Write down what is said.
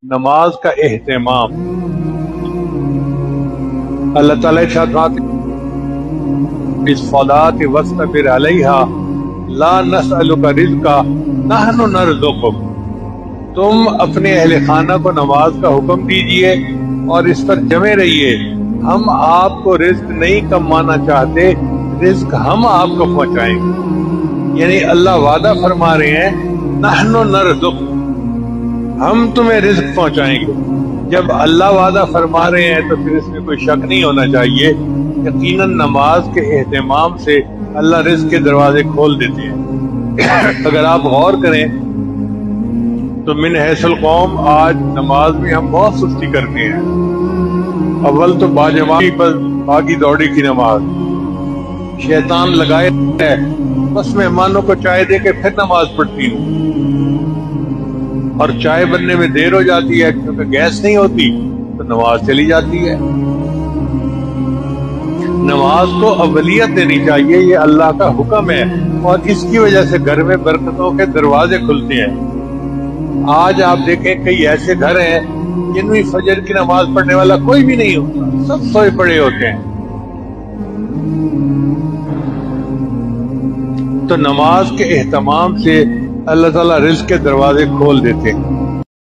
نماز کا اہتمام۔ اللہ تعالیٰ ارشاد فرماتے ہیں الصلاۃ واصطبر علیہا لا نسألک رزقا نحن نرزقک، تم اپنے اہل خانہ کو نماز کا حکم دیجئے اور اس پر جمے رہیے، ہم آپ کو رزق نہیں کمانا چاہتے، رزق ہم آپ کو پہنچائیں گے۔ یعنی اللہ وعدہ فرما رہے ہیں نحن نرزق، ہم تمہیں رزق پہنچائیں گے۔ جب اللہ وعدہ فرما رہے ہیں تو پھر اس میں کوئی شک نہیں ہونا چاہیے، یقیناً نماز کے اہتمام سے اللہ رزق کے دروازے کھول دیتے ہیں۔ اگر آپ غور کریں تو من حیث القوم آج نماز میں ہم بہت سستی کرتے ہیں۔ اول تو باجماعی پر باغی دوڑی کی نماز، شیطان لگائے ہے بس مہمانوں کو چائے دے کے پھر نماز پڑھتی ہوں، اور چائے بننے میں دیر ہو جاتی ہے کیونکہ گیس نہیں ہوتی تو نماز چلی جاتی ہے۔ نماز کو اولیت دینی چاہیے، یہ اللہ کا حکم ہے، اور اس کی وجہ سے گھر میں برکتوں کے دروازے کھلتے ہیں۔ آج آپ دیکھیں کئی ایسے گھر ہیں جن میں فجر کی نماز پڑھنے والا کوئی بھی نہیں ہوتا، سب سوئے پڑے ہوتے ہیں۔ تو نماز کے اہتمام سے اللہ تعالیٰ رزق کے دروازے کھول دیتے ہیں۔